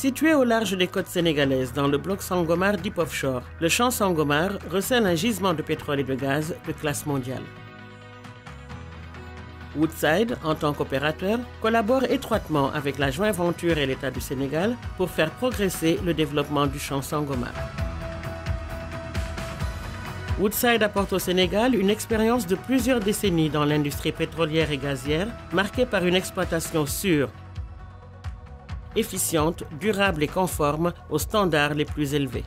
Situé au large des côtes sénégalaises dans le bloc Sangomar Deep Offshore, le champ Sangomar recèle un gisement de pétrole et de gaz de classe mondiale. Woodside, en tant qu'opérateur, collabore étroitement avec la joint venture et l'État du Sénégal pour faire progresser le développement du champ Sangomar. Woodside apporte au Sénégal une expérience de plusieurs décennies dans l'industrie pétrolière et gazière, marquée par une exploitation sûre, efficiente, durable et conforme aux standards les plus élevés.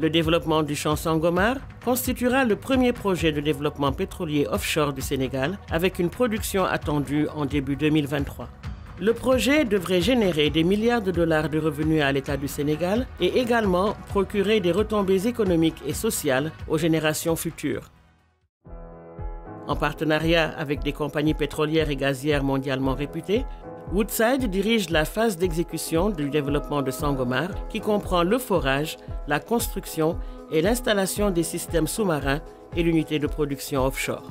Le développement du champ Sangomar constituera le premier projet de développement pétrolier offshore du Sénégal avec une production attendue en début 2023. Le projet devrait générer des milliards de dollars de revenus à l'État du Sénégal et également procurer des retombées économiques et sociales aux générations futures. En partenariat avec des compagnies pétrolières et gazières mondialement réputées, Woodside dirige la phase d'exécution du développement de Sangomar qui comprend le forage, la construction et l'installation des systèmes sous-marins et l'unité de production offshore.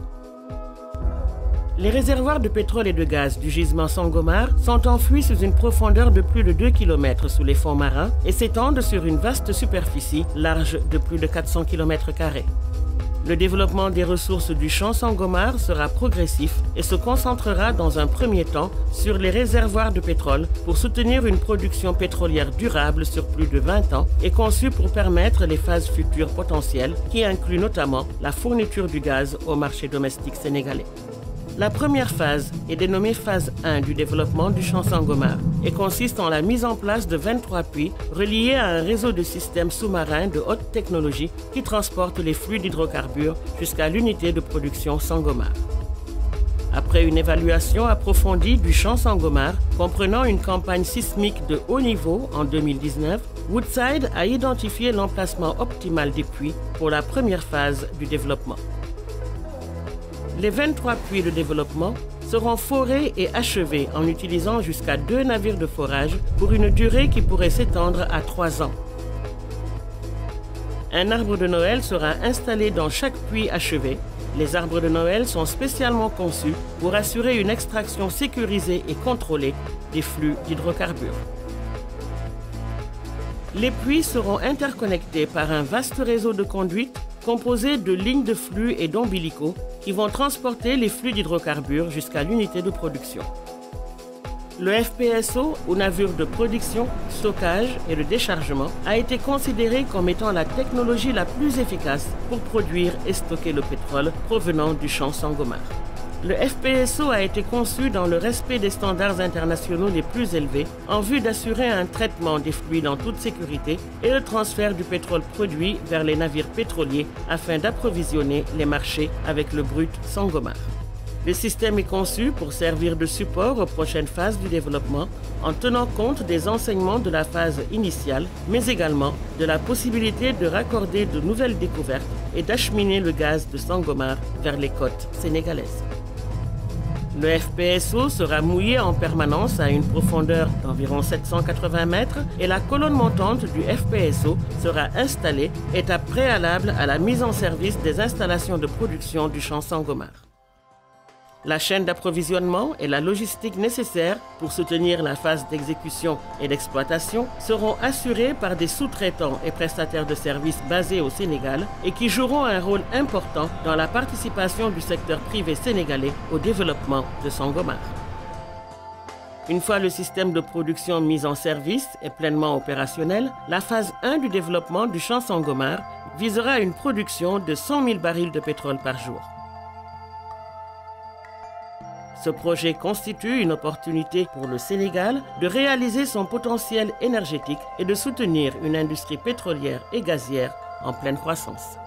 Les réservoirs de pétrole et de gaz du gisement Sangomar sont enfouis sous une profondeur de plus de 2 km sous les fonds marins et s'étendent sur une vaste superficie large de plus de 400 km². Le développement des ressources du champ Sangomar sera progressif et se concentrera dans un premier temps sur les réservoirs de pétrole pour soutenir une production pétrolière durable sur plus de 20 ans et conçue pour permettre les phases futures potentielles qui incluent notamment la fourniture du gaz au marché domestique sénégalais. La première phase est dénommée phase 1 du développement du champ Sangomar et consiste en la mise en place de 23 puits reliés à un réseau de systèmes sous-marins de haute technologie qui transportent les flux d'hydrocarbures jusqu'à l'unité de production Sangomar. Après une évaluation approfondie du champ Sangomar, comprenant une campagne sismique de haut niveau en 2019, Woodside a identifié l'emplacement optimal des puits pour la première phase du développement. Les 23 puits de développement seront forés et achevés en utilisant jusqu'à 2 navires de forage pour une durée qui pourrait s'étendre à 3 ans. Un arbre de Noël sera installé dans chaque puits achevé. Les arbres de Noël sont spécialement conçus pour assurer une extraction sécurisée et contrôlée des flux d'hydrocarbures. Les puits seront interconnectés par un vaste réseau de conduites composé de lignes de flux et d'ombilicaux qui vont transporter les flux d'hydrocarbures jusqu'à l'unité de production. Le FPSO, ou navire de production, stockage et de déchargement, a été considéré comme étant la technologie la plus efficace pour produire et stocker le pétrole provenant du champ Sangomar. Le FPSO a été conçu dans le respect des standards internationaux les plus élevés en vue d'assurer un traitement des fluides en toute sécurité et le transfert du pétrole produit vers les navires pétroliers afin d'approvisionner les marchés avec le brut Sangomar. Le système est conçu pour servir de support aux prochaines phases du développement en tenant compte des enseignements de la phase initiale, mais également de la possibilité de raccorder de nouvelles découvertes et d'acheminer le gaz de Sangomar vers les côtes sénégalaises. Le FPSO sera mouillé en permanence à une profondeur d'environ 780 mètres et la colonne montante du FPSO sera installée, étape préalable à la mise en service des installations de production du champ Sangomar. La chaîne d'approvisionnement et la logistique nécessaires pour soutenir la phase d'exécution et d'exploitation seront assurées par des sous-traitants et prestataires de services basés au Sénégal et qui joueront un rôle important dans la participation du secteur privé sénégalais au développement de Sangomar. Une fois le système de production mis en service et pleinement opérationnel, la phase 1 du développement du champ Sangomar visera une production de 100 000 barils de pétrole par jour. Ce projet constitue une opportunité pour le Sénégal de réaliser son potentiel énergétique et de soutenir une industrie pétrolière et gazière en pleine croissance.